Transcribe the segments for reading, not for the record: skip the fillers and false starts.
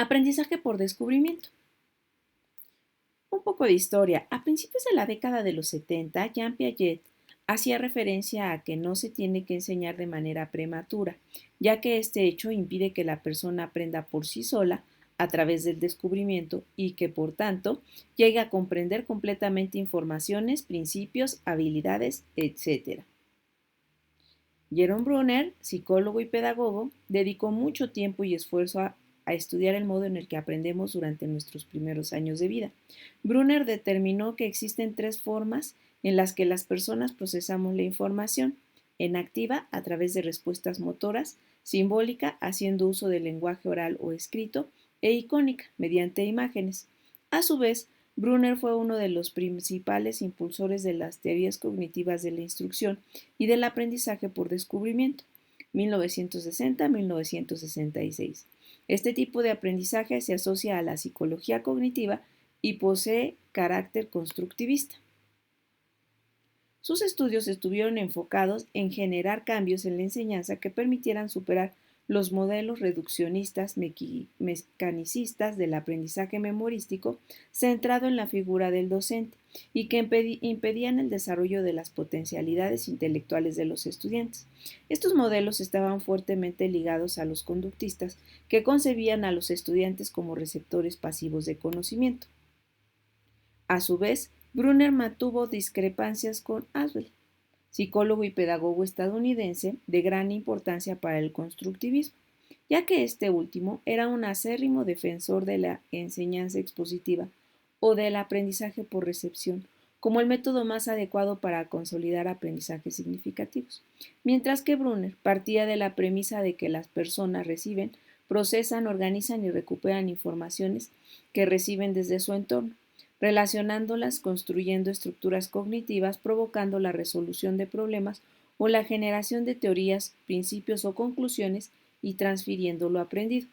Aprendizaje por descubrimiento. Un poco de historia. A principios de la década de los 70, Jean Piaget hacía referencia a que no se tiene que enseñar de manera prematura, ya que este hecho impide que la persona aprenda por sí sola a través del descubrimiento y que, por tanto, llegue a comprender completamente informaciones, principios, habilidades, etc. Jerome Brunner, psicólogo y pedagogo, dedicó mucho tiempo y esfuerzo a estudiar el modo en el que aprendemos durante nuestros primeros años de vida. Brunner determinó que existen tres formas en las que las personas procesamos la información: en activa, a través de respuestas motoras; simbólica, haciendo uso del lenguaje oral o escrito; e icónica, mediante imágenes. A su vez, Brunner fue uno de los principales impulsores de las teorías cognitivas de la instrucción y del aprendizaje por descubrimiento, 1960-1966. Este tipo de aprendizaje se asocia a la psicología cognitiva y posee carácter constructivista. Sus estudios estuvieron enfocados en generar cambios en la enseñanza que permitieran superar los modelos reduccionistas mecanicistas del aprendizaje memorístico centrado en la figura del docente y que impedían el desarrollo de las potencialidades intelectuales de los estudiantes. Estos modelos estaban fuertemente ligados a los conductistas, que concebían a los estudiantes como receptores pasivos de conocimiento. A su vez, Brunner mantuvo discrepancias con Aswell, psicólogo y pedagogo estadounidense de gran importancia para el constructivismo, ya que este último era un acérrimo defensor de la enseñanza expositiva o del aprendizaje por recepción como el método más adecuado para consolidar aprendizajes significativos, mientras que Brunner partía de la premisa de que las personas reciben, procesan, organizan y recuperan informaciones que reciben desde su entorno, relacionándolas, construyendo estructuras cognitivas, provocando la resolución de problemas o la generación de teorías, principios o conclusiones y transfiriendo lo aprendido.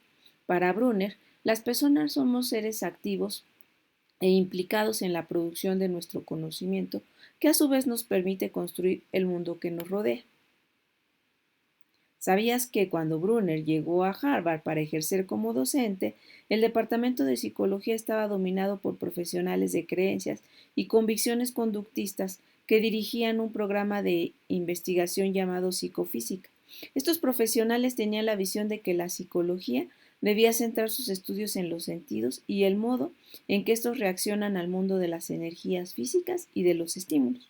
Para Brunner, las personas somos seres activos e implicados en la producción de nuestro conocimiento, que a su vez nos permite construir el mundo que nos rodea. ¿Sabías que cuando Brunner llegó a Harvard para ejercer como docente, el departamento de psicología estaba dominado por profesionales de creencias y convicciones conductistas que dirigían un programa de investigación llamado psicofísica? Estos profesionales tenían la visión de que la psicología debía centrar sus estudios en los sentidos y el modo en que estos reaccionan al mundo de las energías físicas y de los estímulos.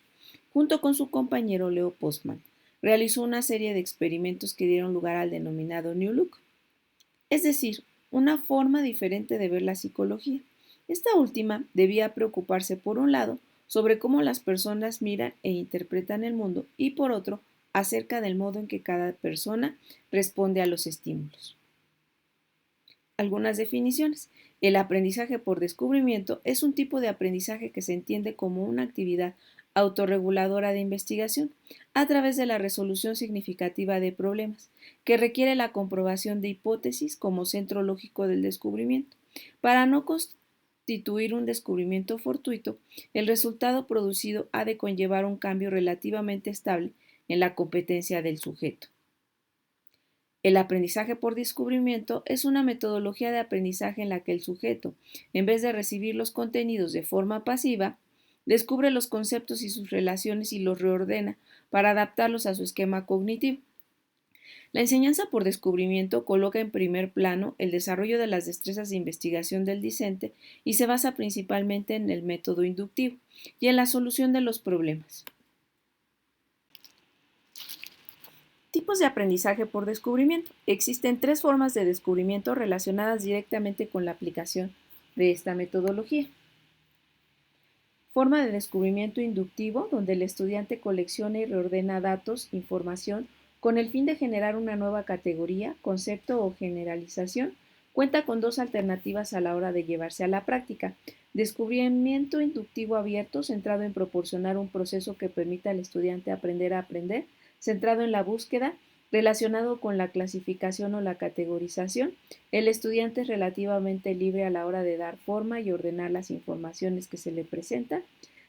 Junto con su compañero Leo Postman, realizó una serie de experimentos que dieron lugar al denominado New Look, es decir, una forma diferente de ver la psicología. Esta última debía preocuparse, por un lado, sobre cómo las personas miran e interpretan el mundo y, por otro, acerca del modo en que cada persona responde a los estímulos. Algunas definiciones. El aprendizaje por descubrimiento es un tipo de aprendizaje que se entiende como una actividad autorreguladora de investigación a través de la resolución significativa de problemas, que requiere la comprobación de hipótesis como centro lógico del descubrimiento. Para no constituir un descubrimiento fortuito, el resultado producido ha de conllevar un cambio relativamente estable en la competencia del sujeto. El aprendizaje por descubrimiento es una metodología de aprendizaje en la que el sujeto, en vez de recibir los contenidos de forma pasiva, descubre los conceptos y sus relaciones y los reordena para adaptarlos a su esquema cognitivo. La enseñanza por descubrimiento coloca en primer plano el desarrollo de las destrezas de investigación del discente y se basa principalmente en el método inductivo y en la solución de los problemas. Tipos de aprendizaje por descubrimiento. Existen tres formas de descubrimiento relacionadas directamente con la aplicación de esta metodología. Forma de descubrimiento inductivo, donde el estudiante colecciona y reordena datos, información, con el fin de generar una nueva categoría, concepto o generalización. Cuenta con dos alternativas a la hora de llevarse a la práctica. Descubrimiento inductivo abierto, centrado en proporcionar un proceso que permita al estudiante aprender a aprender, centrado en la búsqueda, relacionado con la clasificación o la categorización. El estudiante es relativamente libre a la hora de dar forma y ordenar las informaciones que se le presentan.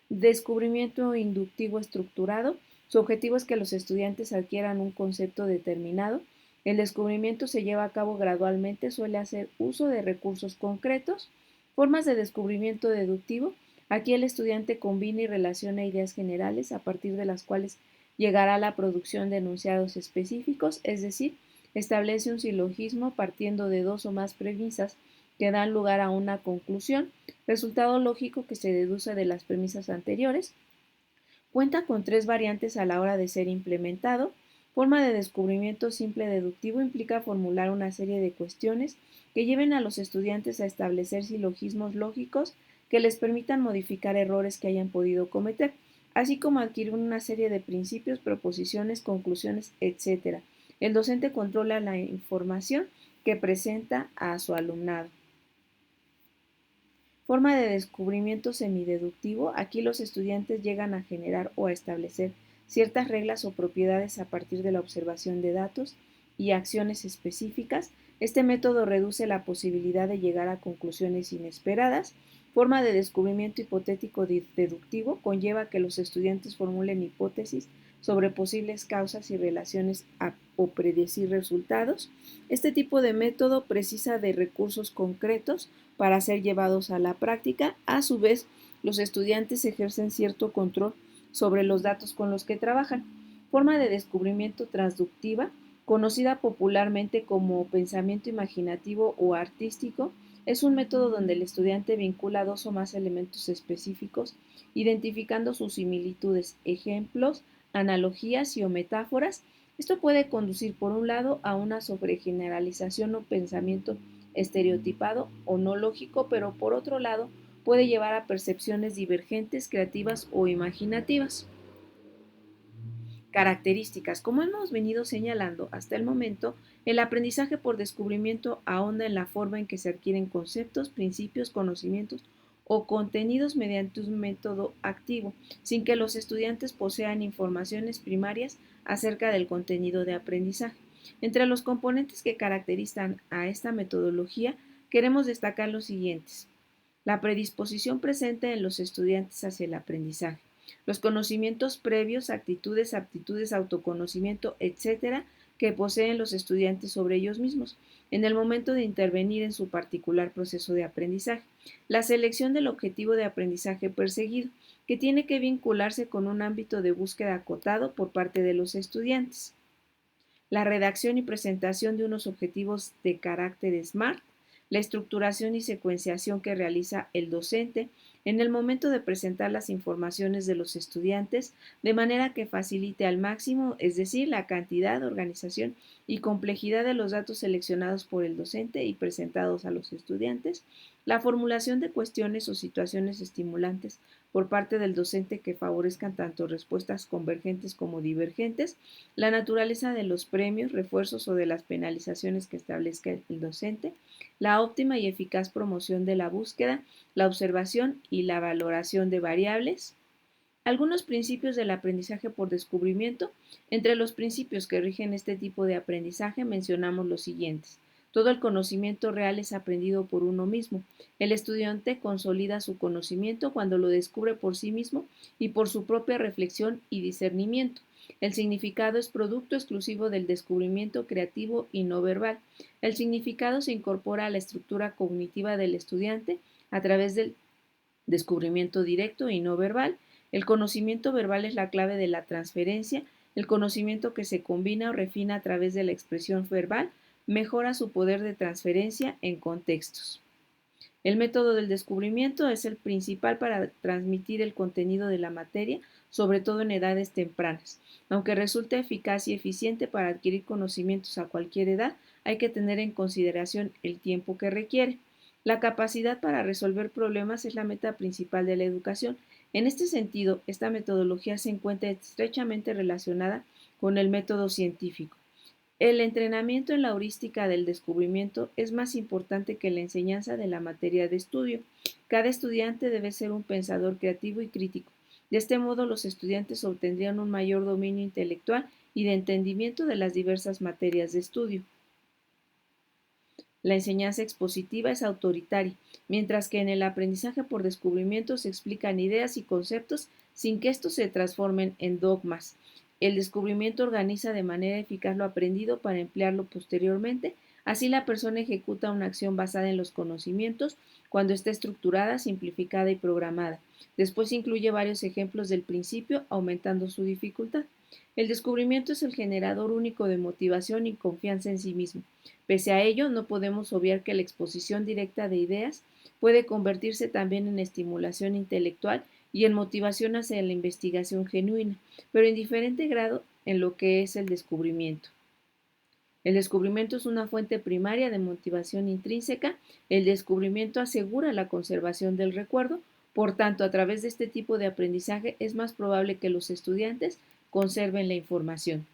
Descubrimiento inductivo estructurado. Su objetivo es que los estudiantes adquieran un concepto determinado El descubrimiento se lleva a cabo gradualmente, suele hacer uso de recursos concretos, formas de descubrimiento deductivo. Aquí el estudiante combina y relaciona ideas generales a partir de las cuales llegará a la producción de enunciados específicos, es decir, establece un silogismo partiendo de dos o más premisas que dan lugar a una conclusión, resultado lógico que se deduce de las premisas anteriores. Cuenta con tres variantes a la hora de ser implementado. Forma de descubrimiento simple deductivo implica formular una serie de cuestiones que lleven a los estudiantes a establecer silogismos lógicos que les permitan modificar errores que hayan podido cometer, así como adquirir una serie de principios, proposiciones, conclusiones, etc. El docente controla la información que presenta a su alumnado. Forma de descubrimiento semideductivo. Aquí los estudiantes llegan a generar o a establecer ciertas reglas o propiedades a partir de la observación de datos y acciones específicas. Este método reduce la posibilidad de llegar a conclusiones inesperadas. Forma de descubrimiento hipotético deductivo conlleva que los estudiantes formulen hipótesis sobre posibles causas y relaciones o predecir resultados. Este tipo de método precisa de recursos concretos para ser llevados a la práctica. A su vez, los estudiantes ejercen cierto control sobre los datos con los que trabajan. Forma de descubrimiento transductiva, conocida popularmente como pensamiento imaginativo o artístico, es un método donde el estudiante vincula dos o más elementos específicos, identificando sus similitudes, ejemplos, analogías y o metáforas. Esto puede conducir, por un lado, a una sobregeneralización o pensamiento estereotipado o no lógico, pero por otro lado puede llevar a percepciones divergentes, creativas o imaginativas. Características. Como hemos venido señalando hasta el momento, el aprendizaje por descubrimiento ahonda en la forma en que se adquieren conceptos, principios, conocimientos o contenidos mediante un método activo, sin que los estudiantes posean informaciones primarias acerca del contenido de aprendizaje. Entre los componentes que caracterizan a esta metodología, queremos destacar los siguientes: la predisposición presente en los estudiantes hacia el aprendizaje, los conocimientos previos, actitudes, aptitudes, autoconocimiento, etcétera, que poseen los estudiantes sobre ellos mismos en el momento de intervenir en su particular proceso de aprendizaje, la selección del objetivo de aprendizaje perseguido, que tiene que vincularse con un ámbito de búsqueda acotado por parte de los estudiantes, la redacción y presentación de unos objetivos de carácter SMART, la estructuración y secuenciación que realiza el docente en el momento de presentar las informaciones de los estudiantes de manera que facilite al máximo, es decir, la cantidad, organización y complejidad de los datos seleccionados por el docente y presentados a los estudiantes, la formulación de cuestiones o situaciones estimulantes por parte del docente que favorezcan tanto respuestas convergentes como divergentes, la naturaleza de los premios, refuerzos o de las penalizaciones que establezca el docente, la óptima y eficaz promoción de la búsqueda, la observación y la valoración de variables. Algunos principios del aprendizaje por descubrimiento. Entre los principios que rigen este tipo de aprendizaje mencionamos los siguientes. Todo el conocimiento real es aprendido por uno mismo. El estudiante consolida su conocimiento cuando lo descubre por sí mismo y por su propia reflexión y discernimiento. El significado es producto exclusivo del descubrimiento creativo y no verbal. El significado se incorpora a la estructura cognitiva del estudiante a través del descubrimiento directo y no verbal. El conocimiento verbal es la clave de la transferencia. El conocimiento que se combina o refina a través de la expresión verbal mejora su poder de transferencia en contextos. El método del descubrimiento es el principal para transmitir el contenido de la materia, sobre todo en edades tempranas. Aunque resulta eficaz y eficiente para adquirir conocimientos a cualquier edad, hay que tener en consideración el tiempo que requiere. La capacidad para resolver problemas es la meta principal de la educación. En este sentido, esta metodología se encuentra estrechamente relacionada con el método científico. El entrenamiento en la heurística del descubrimiento es más importante que la enseñanza de la materia de estudio. Cada estudiante debe ser un pensador creativo y crítico. De este modo, los estudiantes obtendrían un mayor dominio intelectual y de entendimiento de las diversas materias de estudio. La enseñanza expositiva es autoritaria, mientras que en el aprendizaje por descubrimiento se explican ideas y conceptos sin que estos se transformen en dogmas. El descubrimiento organiza de manera eficaz lo aprendido para emplearlo posteriormente. Así la persona ejecuta una acción basada en los conocimientos cuando está estructurada, simplificada y programada. Después incluye varios ejemplos del principio, aumentando su dificultad. El descubrimiento es el generador único de motivación y confianza en sí mismo. Pese a ello, no podemos obviar que la exposición directa de ideas puede convertirse también en estimulación intelectual y en motivación hacia la investigación genuina, pero en diferente grado en lo que es el descubrimiento. El descubrimiento es una fuente primaria de motivación intrínseca. El descubrimiento asegura la conservación del recuerdo. Por tanto, a través de este tipo de aprendizaje es más probable que los estudiantes conserven la información.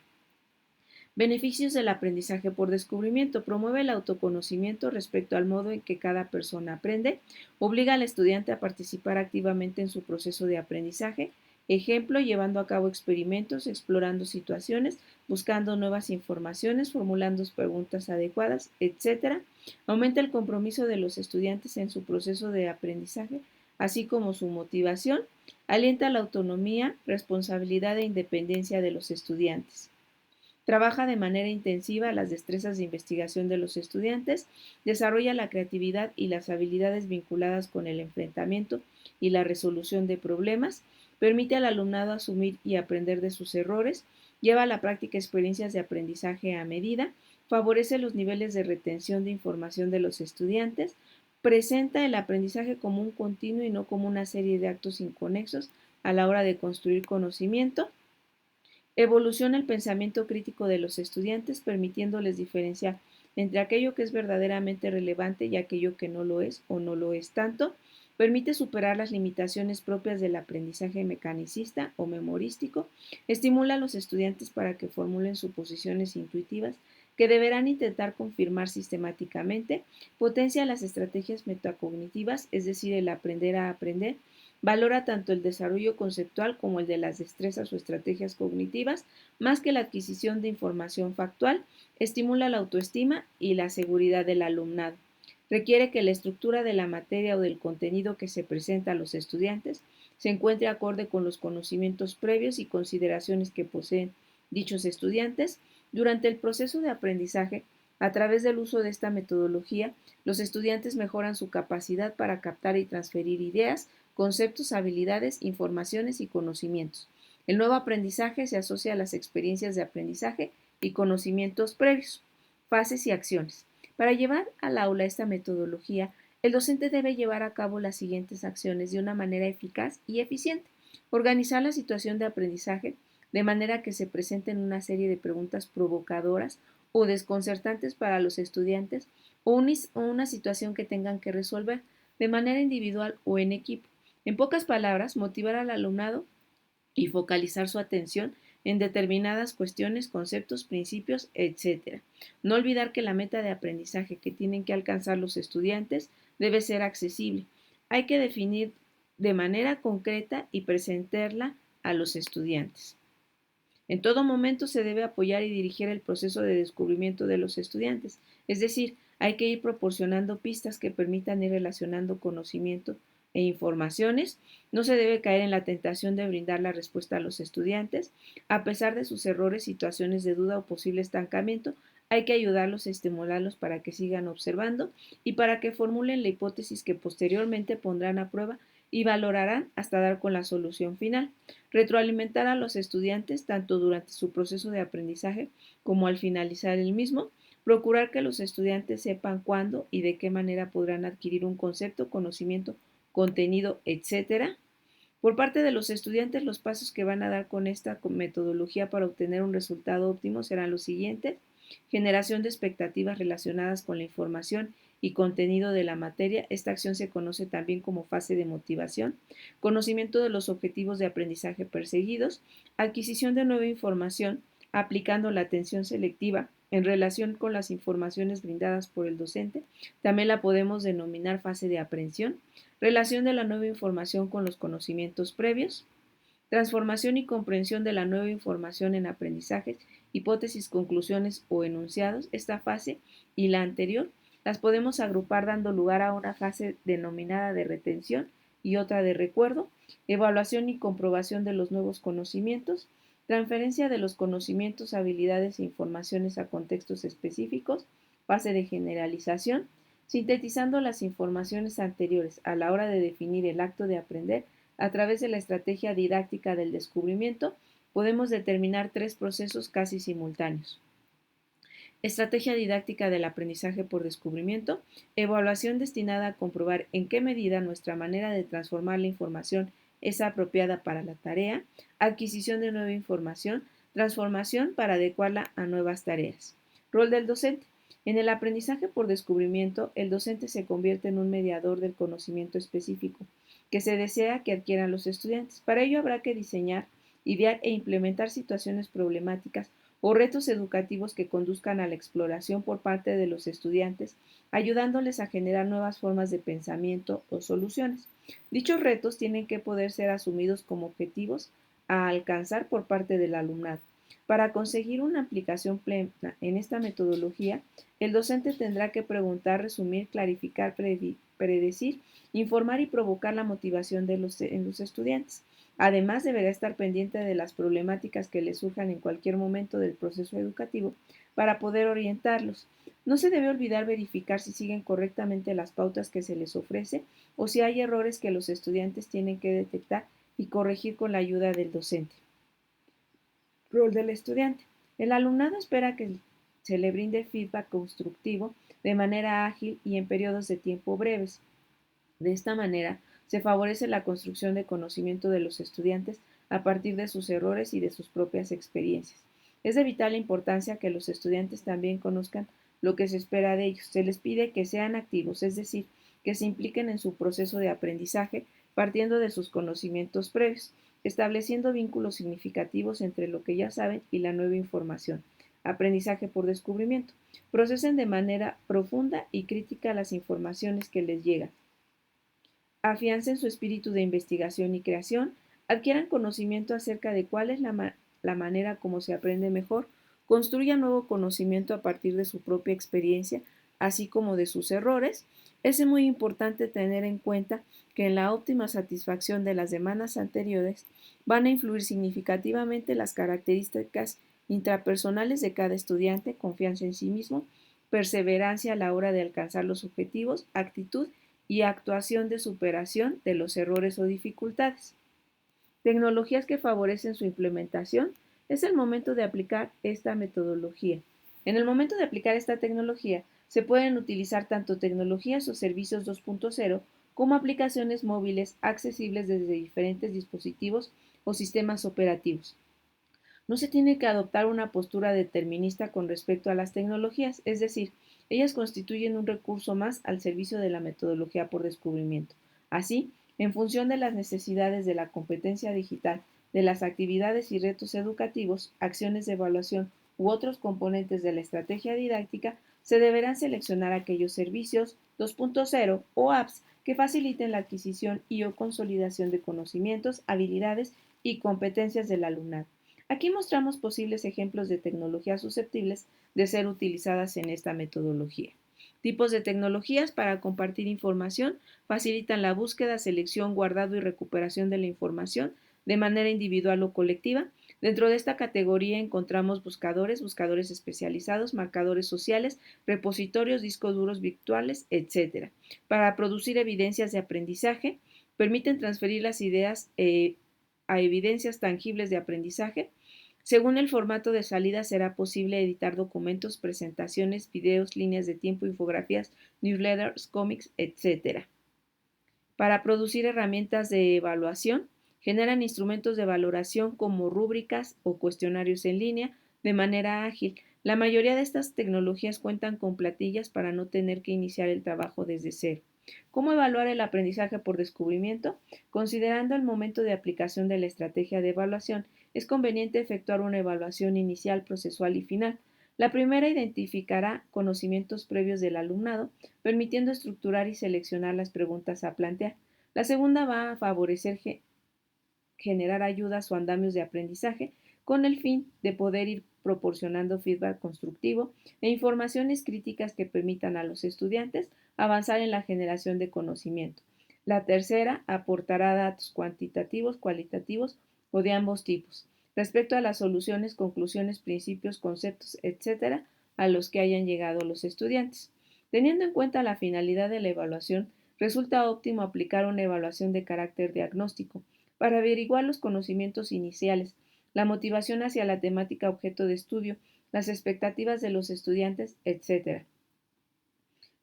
Beneficios del aprendizaje por descubrimiento. Promueve el autoconocimiento respecto al modo en que cada persona aprende. Obliga al estudiante a participar activamente en su proceso de aprendizaje. Ejemplo, llevando a cabo experimentos, explorando situaciones, buscando nuevas informaciones, formulando preguntas adecuadas, etc. Aumenta el compromiso de los estudiantes en su proceso de aprendizaje, así como su motivación. Alienta la autonomía, responsabilidad e independencia de los estudiantes. Trabaja de manera intensiva las destrezas de investigación de los estudiantes, desarrolla la creatividad y las habilidades vinculadas con el enfrentamiento y la resolución de problemas, permite al alumnado asumir y aprender de sus errores, lleva a la práctica experiencias de aprendizaje a medida, favorece los niveles de retención de información de los estudiantes, presenta el aprendizaje como un continuo y no como una serie de actos inconexos a la hora de construir conocimiento. Evoluciona el pensamiento crítico de los estudiantes, permitiéndoles diferenciar entre aquello que es verdaderamente relevante y aquello que no lo es o no lo es tanto. Permite superar las limitaciones propias del aprendizaje mecanicista o memorístico. Estimula a los estudiantes para que formulen suposiciones intuitivas que deberán intentar confirmar sistemáticamente. Potencia las estrategias metacognitivas, es decir, el aprender a aprender. Valora tanto el desarrollo conceptual como el de las destrezas o estrategias cognitivas, más que la adquisición de información factual. Estimula la autoestima y la seguridad del alumnado. Requiere que la estructura de la materia o del contenido que se presenta a los estudiantes se encuentre acorde con los conocimientos previos y consideraciones que poseen dichos estudiantes. Durante el proceso de aprendizaje, a través del uso de esta metodología, los estudiantes mejoran su capacidad para captar y transferir ideas, conceptos, habilidades, informaciones y conocimientos. El nuevo aprendizaje se asocia a las experiencias de aprendizaje y conocimientos previos, fases y acciones. Para llevar al aula esta metodología, el docente debe llevar a cabo las siguientes acciones de una manera eficaz y eficiente. Organizar la situación de aprendizaje de manera que se presenten una serie de preguntas provocadoras o desconcertantes para los estudiantes o una situación que tengan que resolver de manera individual o en equipo. En pocas palabras, motivar al alumnado y focalizar su atención en determinadas cuestiones, conceptos, principios, etc. No olvidar que la meta de aprendizaje que tienen que alcanzar los estudiantes debe ser accesible. Hay que definir de manera concreta y presentarla a los estudiantes. En todo momento se debe apoyar y dirigir el proceso de descubrimiento de los estudiantes, es decir, hay que ir proporcionando pistas que permitan ir relacionando conocimiento e informaciones. No se debe caer en la tentación de brindar la respuesta a los estudiantes. A pesar de sus errores, situaciones de duda o posible estancamiento, hay que ayudarlos e estimularlos para que sigan observando y para que formulen la hipótesis que posteriormente pondrán a prueba y valorarán hasta dar con la solución final. Retroalimentar a los estudiantes tanto durante su proceso de aprendizaje como al finalizar el mismo. Procurar que los estudiantes sepan cuándo y de qué manera podrán adquirir un concepto, conocimiento, contenido, etc. Por parte de los estudiantes, los pasos que van a dar con esta metodología para obtener un resultado óptimo serán los siguientes: generación de expectativas relacionadas con la información y contenido de la materia. Esta acción se conoce también como fase de motivación. Conocimiento de los objetivos de aprendizaje perseguidos. Adquisición de nueva información aplicando la atención selectiva en relación con las informaciones brindadas por el docente. También la podemos denominar fase de aprehensión. Relación de la nueva información con los conocimientos previos. Transformación y comprensión de la nueva información en aprendizajes, hipótesis, conclusiones o enunciados. Esta fase y la anterior las podemos agrupar dando lugar a una fase denominada de retención y otra de recuerdo. Evaluación y comprobación de los nuevos conocimientos. transferencia de los conocimientos, habilidades e informaciones a contextos específicos, fase de generalización, sintetizando las informaciones anteriores a la hora de definir el acto de aprender a través de la estrategia didáctica del descubrimiento, podemos determinar tres procesos casi simultáneos. Estrategia didáctica del aprendizaje por descubrimiento, evaluación destinada a comprobar en qué medida nuestra manera de transformar la información es apropiada para la tarea, adquisición de nueva información, transformación para adecuarla a nuevas tareas. Rol del docente. En el aprendizaje por descubrimiento, el docente se convierte en un mediador del conocimiento específico que se desea que adquieran los estudiantes. Para ello habrá que diseñar, idear e implementar situaciones problemáticas o retos educativos que conduzcan a la exploración por parte de los estudiantes, ayudándoles a generar nuevas formas de pensamiento o soluciones. Dichos retos tienen que poder ser asumidos como objetivos a alcanzar por parte del alumnado. Para conseguir una aplicación plena en esta metodología, el docente tendrá que preguntar, resumir, clarificar, predecir, informar y provocar la motivación en los estudiantes. Además, deberá estar pendiente de las problemáticas que le surjan en cualquier momento del proceso educativo para poder orientarlos. No se debe olvidar verificar si siguen correctamente las pautas que se les ofrece o si hay errores que los estudiantes tienen que detectar y corregir con la ayuda del docente. Rol del estudiante. El alumnado espera que se le brinde feedback constructivo de manera ágil y en periodos de tiempo breves. De esta manera, se favorece la construcción de conocimiento de los estudiantes a partir de sus errores y de sus propias experiencias. Es de vital importancia que los estudiantes también conozcan lo que se espera de ellos. Se les pide que sean activos, es decir, que se impliquen en su proceso de aprendizaje partiendo de sus conocimientos previos, estableciendo vínculos significativos entre lo que ya saben y la nueva información. Aprendizaje por descubrimiento. Procesen de manera profunda y crítica las informaciones que les llegan. Afiancen su espíritu de investigación y creación, adquieran conocimiento acerca de cuál es la manera como se aprende mejor, construyan nuevo conocimiento a partir de su propia experiencia, así como de sus errores. Es muy importante tener en cuenta que en la óptima satisfacción de las demandas anteriores van a influir significativamente las características intrapersonales de cada estudiante, confianza en sí mismo, perseverancia a la hora de alcanzar los objetivos, actitud y actuación de superación de los errores o dificultades. Tecnologías que favorecen su implementación. Es el momento de aplicar esta metodología. En el momento de aplicar esta tecnología, se pueden utilizar tanto tecnologías o servicios 2.0 como aplicaciones móviles accesibles desde diferentes dispositivos o sistemas operativos. No se tiene que adoptar una postura determinista con respecto a las tecnologías, es decir, ellas constituyen un recurso más al servicio de la metodología por descubrimiento. Así, en función de las necesidades de la competencia digital, de las actividades y retos educativos, acciones de evaluación u otros componentes de la estrategia didáctica, se deberán seleccionar aquellos servicios 2.0 o apps que faciliten la adquisición y o consolidación de conocimientos, habilidades y competencias del alumnado. Aquí mostramos posibles ejemplos de tecnologías susceptibles de ser utilizadas en esta metodología. Tipos de tecnologías para compartir información facilitan la búsqueda, selección, guardado y recuperación de la información de manera individual o colectiva. Dentro de esta categoría encontramos buscadores, buscadores especializados, marcadores sociales, repositorios, discos duros virtuales, etc. Para producir evidencias de aprendizaje, permiten transferir las ideas a evidencias tangibles de aprendizaje. Según el formato de salida será posible editar documentos, presentaciones, videos, líneas de tiempo, infografías, newsletters, cómics, etc. Para producir herramientas de evaluación, generan instrumentos de valoración como rúbricas o cuestionarios en línea de manera ágil. La mayoría de estas tecnologías cuentan con plantillas para no tener que iniciar el trabajo desde cero. ¿Cómo evaluar el aprendizaje por descubrimiento? Considerando el momento de aplicación de la estrategia de evaluación, es conveniente efectuar una evaluación inicial, procesual y final. La primera identificará conocimientos previos del alumnado, permitiendo estructurar y seleccionar las preguntas a plantear. La segunda va a favorecer generar ayudas o andamios de aprendizaje con el fin de poder ir proporcionando feedback constructivo e informaciones críticas que permitan a los estudiantes avanzar en la generación de conocimiento. La tercera aportará datos cuantitativos, cualitativos o de ambos tipos. respecto a las soluciones, conclusiones, principios, conceptos, etcétera, a los que hayan llegado los estudiantes. Teniendo en cuenta la finalidad de la evaluación, resulta óptimo aplicar una evaluación de carácter diagnóstico para averiguar los conocimientos iniciales, la motivación hacia la temática objeto de estudio, las expectativas de los estudiantes, etc.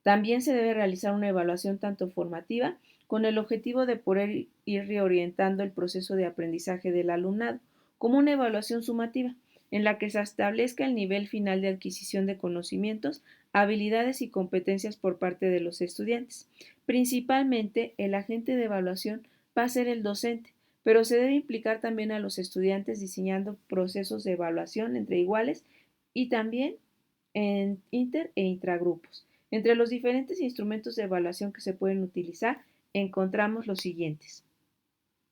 También se debe realizar una evaluación tanto formativa, con el objetivo de poder ir reorientando el proceso de aprendizaje del alumnado, como una evaluación sumativa, en la que se establezca el nivel final de adquisición de conocimientos, habilidades y competencias por parte de los estudiantes. Principalmente, el agente de evaluación va a ser el docente, pero se debe implicar también a los estudiantes diseñando procesos de evaluación entre iguales y también en inter e intragrupos. Entre los diferentes instrumentos de evaluación que se pueden utilizar, encontramos los siguientes.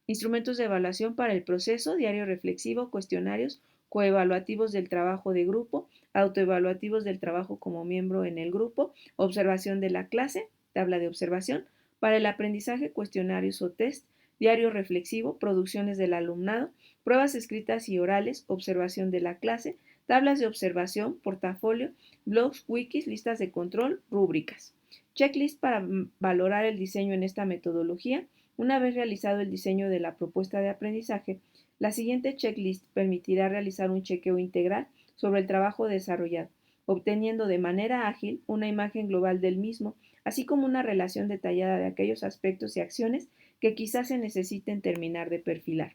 Instrumentos de evaluación para el proceso, diario reflexivo, cuestionarios, coevaluativos del trabajo de grupo, autoevaluativos del trabajo como miembro en el grupo, observación de la clase, tabla de observación, para el aprendizaje, cuestionarios o test, diario reflexivo, producciones del alumnado, pruebas escritas y orales, observación de la clase, tablas de observación, portafolio, blogs, wikis, listas de control, rúbricas. Checklist para valorar el diseño en esta metodología. Una vez realizado el diseño de la propuesta de aprendizaje, la siguiente checklist permitirá realizar un chequeo integral sobre el trabajo desarrollado, obteniendo de manera ágil una imagen global del mismo, así como una relación detallada de aquellos aspectos y acciones que quizás se necesiten terminar de perfilar.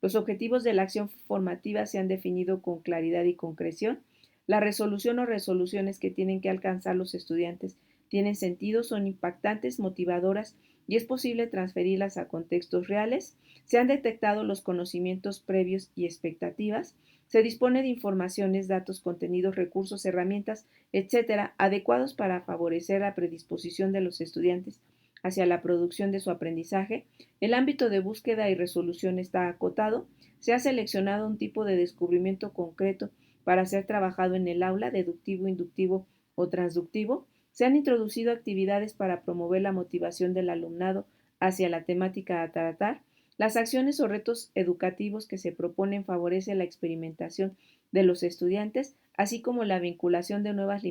Los objetivos de la acción formativa se han definido con claridad y concreción. La resolución o resoluciones que tienen que alcanzar los estudiantes tienen sentido, son impactantes, motivadoras y es posible transferirlas a contextos reales. Se han detectado los conocimientos previos y expectativas. Se dispone de informaciones, datos, contenidos, recursos, herramientas, etcétera, adecuados para favorecer la predisposición de los estudiantes hacia la producción de su aprendizaje. El ámbito de búsqueda y resolución está acotado. Se ha seleccionado un tipo de descubrimiento concreto para ser trabajado en el aula, deductivo, inductivo o transductivo. Se han introducido actividades para promover la motivación del alumnado hacia la temática a tratar. Las acciones o retos educativos que se proponen favorecen la experimentación de los estudiantes, así como la vinculación de nuevas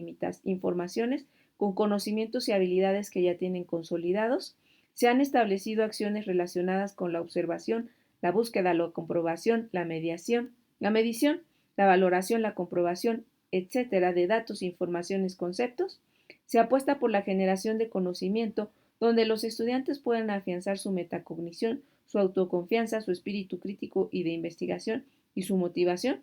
informaciones con conocimientos y habilidades que ya tienen consolidados. Se han establecido acciones relacionadas con la observación, la búsqueda, la comprobación, la medición, la valoración, la comprobación, etcétera, de datos, informaciones, conceptos. Se apuesta por la generación de conocimiento donde los estudiantes puedan afianzar su metacognición, su autoconfianza, su espíritu crítico y de investigación y su motivación.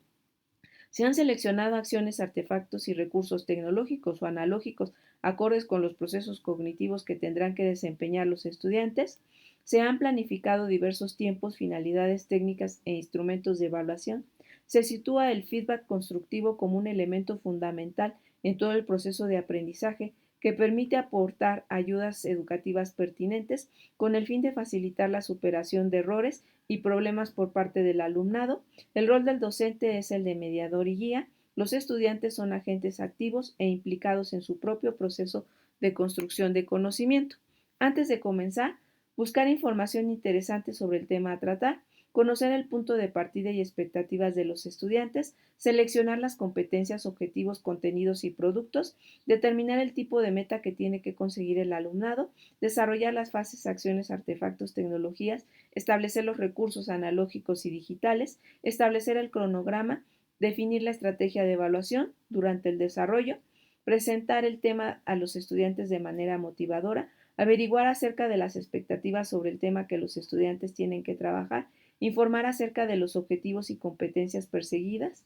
Se han seleccionado acciones, artefactos y recursos tecnológicos o analógicos acordes con los procesos cognitivos que tendrán que desempeñar los estudiantes. Se han planificado diversos tiempos, finalidades, técnicas e instrumentos de evaluación. Se sitúa el feedback constructivo como un elemento fundamental en todo el proceso de aprendizaje que permite aportar ayudas educativas pertinentes con el fin de facilitar la superación de errores y problemas por parte del alumnado. El rol del docente es el de mediador y guía. Los estudiantes son agentes activos e implicados en su propio proceso de construcción de conocimiento. Antes de comenzar, buscar información interesante sobre el tema a tratar, conocer el punto de partida y expectativas de los estudiantes, seleccionar las competencias, objetivos, contenidos y productos, determinar el tipo de meta que tiene que conseguir el alumnado, desarrollar las fases, acciones, artefactos, tecnologías, establecer los recursos analógicos y digitales, establecer el cronograma, definir la estrategia de evaluación durante el desarrollo, presentar el tema a los estudiantes de manera motivadora, averiguar acerca de las expectativas sobre el tema que los estudiantes tienen que trabajar, informar acerca de los objetivos y competencias perseguidas,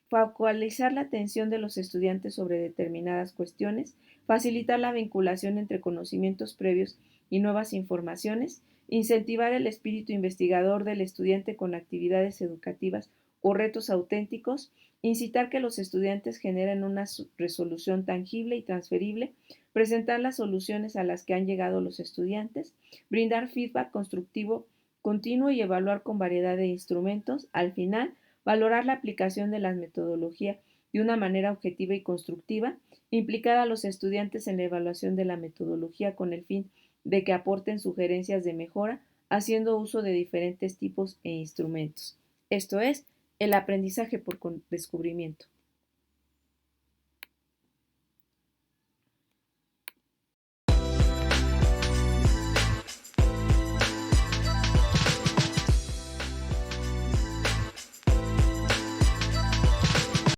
focalizar la atención de los estudiantes sobre determinadas cuestiones, facilitar la vinculación entre conocimientos previos y nuevas informaciones, incentivar el espíritu investigador del estudiante con actividades educativas o retos auténticos, incitar que los estudiantes generen una resolución tangible y transferible, presentar las soluciones a las que han llegado los estudiantes, brindar feedback constructivo continuo y evaluar con variedad de instrumentos. Al final, valorar la aplicación de la metodología de una manera objetiva y constructiva, implicar a los estudiantes en la evaluación de la metodología con el fin de que aporten sugerencias de mejora, haciendo uso de diferentes tipos e instrumentos. Esto es el aprendizaje por descubrimiento.